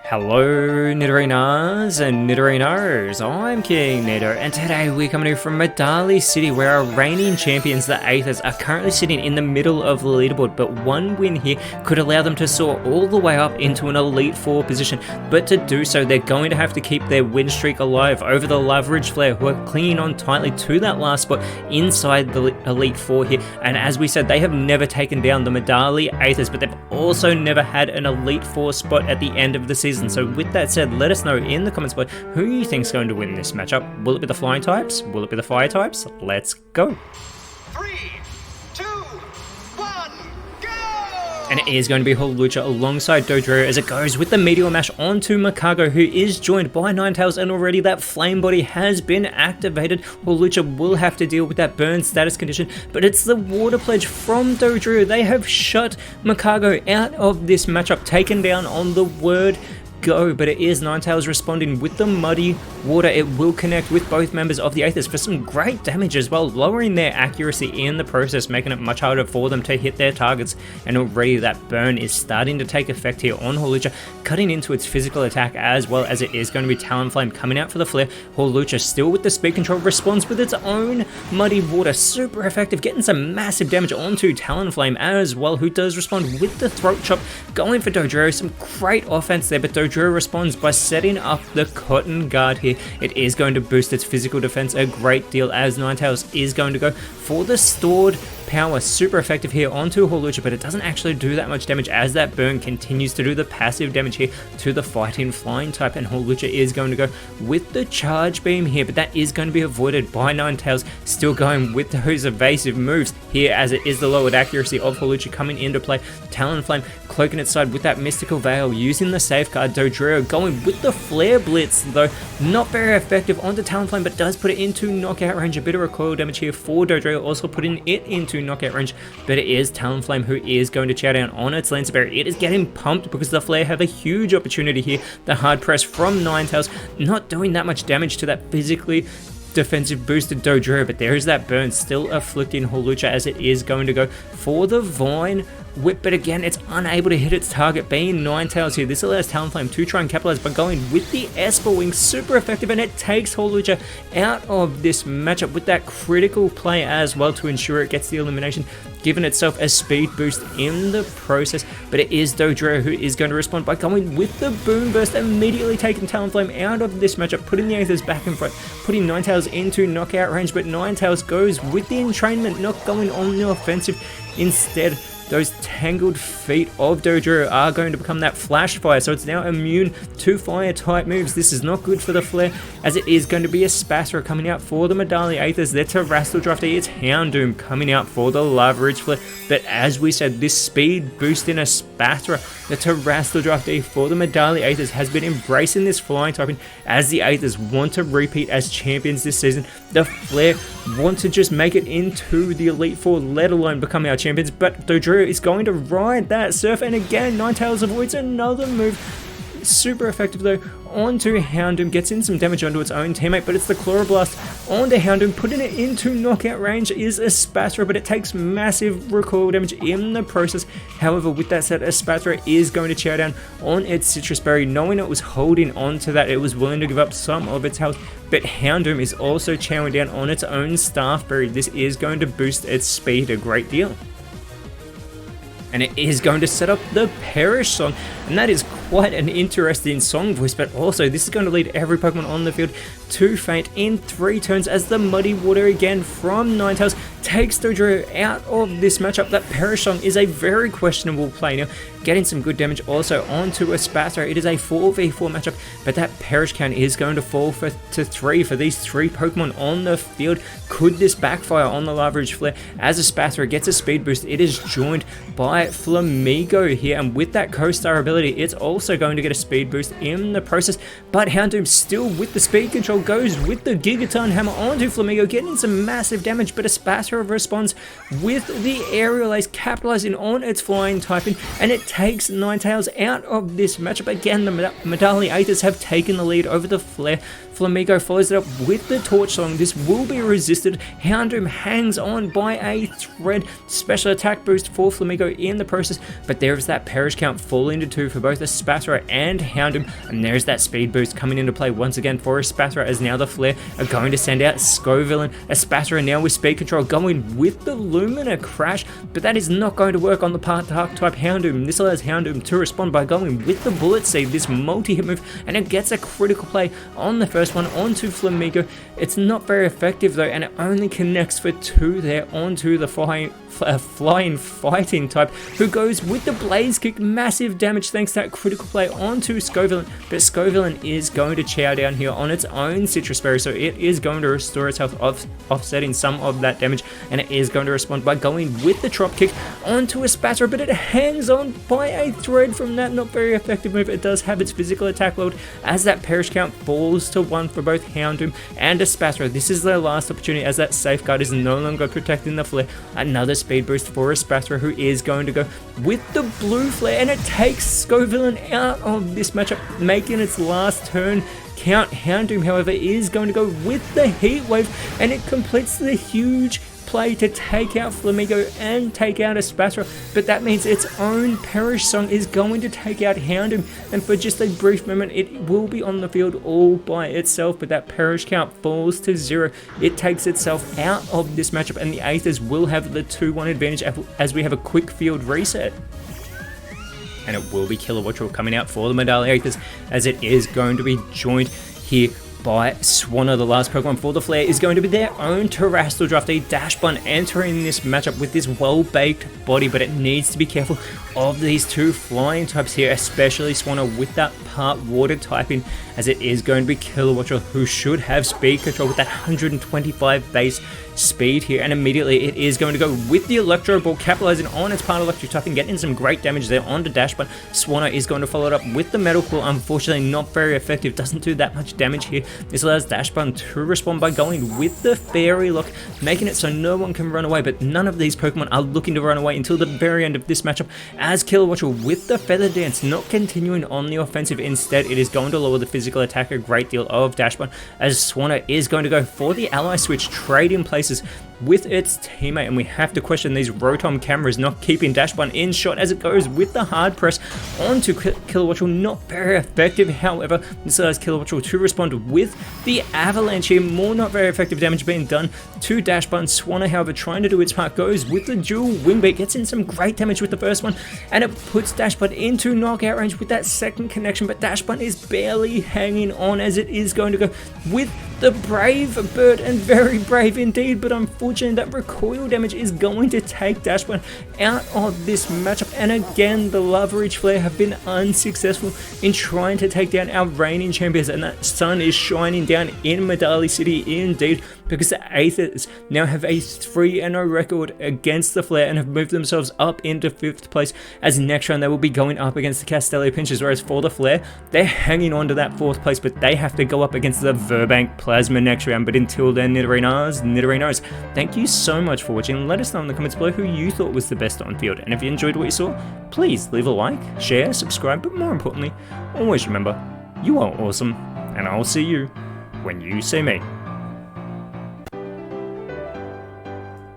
Hello Nidorinas and Nidorinos, I'm KingNido, and today we're coming to you from Medali City, where our reigning champions, the Aethers, are currently sitting in the middle of the leaderboard, but one win here could allow them to soar all the way up into an Elite Four position. But to do so, they're going to have to keep their win streak alive over the Lavaridge Flare, who are clinging on tightly to that last spot inside the Elite Four here. And as we said, they have never taken down the Medali Aethers, but they've also never had an Elite Four spot at the end of the season. So with that said, let us know in the comments below who you think is going to win this matchup. Will it be the flying types? Will it be the fire types? Let's go. 3, 2, 1, go! And it is going to be Hawlucha alongside Dodrio as it goes with the Meteor Mash onto Makago, who is joined by Ninetales, and already that Flame Body has been activated. Hawlucha will have to deal with that burn status condition, but it's the Water Pledge from Dodrio. They have shut Makago out of this matchup, taken down on the word go, but it is Ninetales responding with the Muddy Water. It will connect with both members of the Aethers for some great damage as well, lowering their accuracy in the process, making it much harder for them to hit their targets. And already that burn is starting to take effect here on Hawlucha, cutting into its physical attack, as well as it is going to be Talonflame coming out for the flare. Hawlucha still with the speed control, responds with its own Muddy Water, super effective, getting some massive damage onto Talonflame as well, who does respond with the Throat Chop, going for Dodrio. Some great offense there, but Dodrio responds by setting up the Cotton Guard here. It is going to boost its physical defense a great deal, as Ninetales is going to go for the stored power. Super effective here onto Hawlucha, but it doesn't actually do that much damage, as that burn continues to do the passive damage here to the fighting flying type. And Hawlucha is going to go with the charge beam here, but that is going to be avoided by Ninetales, still going with those evasive moves here, as it is the lowered accuracy of Hawlucha coming into play. Talonflame cloaking its side with that mystical veil, using the safeguard. Dodrio going with the flare blitz, though not very effective onto Talonflame, but does put it into knockout range. A bit of recoil damage here for Dodrio, also putting it into knockout range, but it is Talonflame who is going to chow down on its Lancer Berry. It is getting pumped because the Flare have a huge opportunity here. The hard press from Ninetales not doing that much damage to that physically defensive boosted Dodrio, but there is that burn still afflicting Hawlucha, as it is going to go for the Vine Whip, but again it's unable to hit its target, being Ninetales here. This allows Talonflame to try and capitalize by going with the Esper Wing, super effective, and it takes Hawlucha out of this matchup with that critical play as well to ensure it gets the elimination, giving itself a speed boost in the process. But it is Dodrio who is going to respond by going with the Boom Burst, immediately taking Talonflame out of this matchup, putting the Aethers back in front, putting Ninetales into knockout range, but Ninetales goes with the Entrainment, not going on the offensive. Instead, those tangled feet of Dodrio are going to become that flash fire, so it's now immune to fire type moves. This is not good for the Flare, as it is going to be a Spasra coming out for the Medali Aethers. Their Terrastal Drafty, it's Houndoom coming out for the Lavaridge Flare. But as we said, this speed boost in a Spasra, the Terrastal Drafty for the Medali Aethers, has been embracing this flying typing, as the Aethers want to repeat as champions this season. The Flare want to just make it into the Elite Four, let alone become our champions, but Dodrio is going to ride that surf, and again Ninetales avoids another move. Super effective though onto Houndoom, gets in some damage onto its own teammate, but it's the Chloroblast onto Houndoom, putting it into knockout range is a Spasra, but it takes massive recoil damage in the process. However, with that said, a Spasra is going to chow down on its Citrus Berry, knowing it was holding on to that. It was willing to give up some of its health, but Houndoom is also chowing down on its own Staff Berry. This is going to boost its speed a great deal, and it is going to set up the Perish song, and that is quite an interesting song voice. But also this is going to lead every Pokemon on the field to faint in 3 turns, as the Muddy Water again from Ninetales takes Dodrio out of this matchup. That Perish song is a very questionable play now, getting some good damage also onto a Spasra. It is a 4v4 matchup, but that Perish count is going to fall to 3 for these 3 Pokemon on the field. Could this backfire on the Lavaridge Flare, as a Spasra gets a speed boost? It is joined by Flamigo here, and with that co-star ability, it's also going to get a speed boost in the process. But Houndoom still with the speed control goes with the Gigaton Hammer onto Flamigo, getting some massive damage, but a Spasra Spatula responds with the Aerial Ace, capitalizing on its flying typing, and it takes Ninetales out of this matchup. Again, the Medali Aethers have taken the lead over the Flare. Flamigo follows it up with the Torch Song. This will be resisted. Houndoom hangs on by a thread. Special attack boost for Flamigo in the process, but there is that perish count falling to 2 for both a Spatula and Houndoom, and there's that speed boost coming into play once again for a Spatula, as now the Flare are going to send out Scoville, and a Spatula now with speed control going with the Lumina Crash, but that is not going to work on the part Dark type Houndoom. This allows Houndoom to respond by going with the Bullet Seed, this multi-hit move, and it gets a critical play on the first one onto Flamigo. It's not very effective though, and it only connects for 2 there onto the flying fighting type, who goes with the Blaze Kick. Massive damage thanks to that critical play onto Scoville, but Scoville is going to chow down here on its own Citrus Berry, so it is going to restore its health, offsetting some of that damage, and it is going to respond by going with the Drop Kick onto a Spatula, but it hangs on by a thread from that not very effective move. It does have its physical attack load as that perish count falls to 1 for both Houndoom and a Spatula. This is their last opportunity as that safeguard is no longer protecting the Flare. Another speed boost for a Spatula, who is going to go with the Blue Flare, and it takes Scoville out of this matchup, making its last turn count. Houndoom, however, is going to go with the Heat Wave, and it completes the huge play to take out Flamigo and take out a Spatula, but that means its own Perish Song is going to take out Houndoom, and for just a brief moment it will be on the field all by itself, but that Perish count falls to 0. It takes itself out of this matchup, and the Aethers will have the 2-1 advantage as we have a quick field reset. And it will be Kilowattrel coming out for the Medali Aethers, as it is going to be joined here by Swanna. The last Pokemon for the Flare is going to be their own Terrestrial Draft, a Dash Bun entering this matchup with this well-baked body, but it needs to be careful of these 2 flying types here, especially Swanna with that part water typing, as it is going to be Kilowattrel, who should have speed control with that 125 base speed here, and immediately it is going to go with the Electro Ball, capitalizing on its part electric typing, getting some great damage there onto Dash, but Swanna is going to follow it up with the Metal Claw. Unfortunately not very effective, doesn't do that much damage here. This allows Dash Bun to respond by going with the Fairy Lock, making it so no one can run away, but none of these Pokemon are looking to run away until the very end of this matchup, as Kilowattrel with the Feather Dance not continuing on the offensive. Instead it is going to lower the physical attack a great deal of Dash Bun, as Swanna is going to go for the Ally Switch, trading places with its teammate, and we have to question these Rotom cameras not keeping Dash Bun in shot, as it goes with the hard press onto Kilowattrel. Not very effective, however. This allows Kilowattrel to respond with the Avalanche here. More not very effective damage being done to Dash Bun. Swanna, however, trying to do its part, goes with the dual Wing Beat, gets in some great damage with the first one, and it puts Dash Bun into knockout range with that second connection, but Dash Bun is barely hanging on, as it is going to go with the Brave Bird, and very brave indeed, but unfortunately that recoil damage is going to take Dash Bun out of this matchup, and again the Lavaridge Flare have been unsuccessful in trying to take down our reigning champions, and that sun is shining down in Medali City indeed, because the Aethers now have a 3-0 record against the Flare and have moved themselves up into 5th place, as next round they will be going up against the Castelli Pinchers, whereas for the Flare they're hanging on to that 4th place, but they have to go up against the Verbank Plasma next round. But until then, Nidorinos, thank you so much for watching. Let us know in the comments below who you thought was the best on field, and if you enjoyed what you saw, please leave a like, share, subscribe, but more importantly, always remember, you are awesome, and I'll see you when you see me.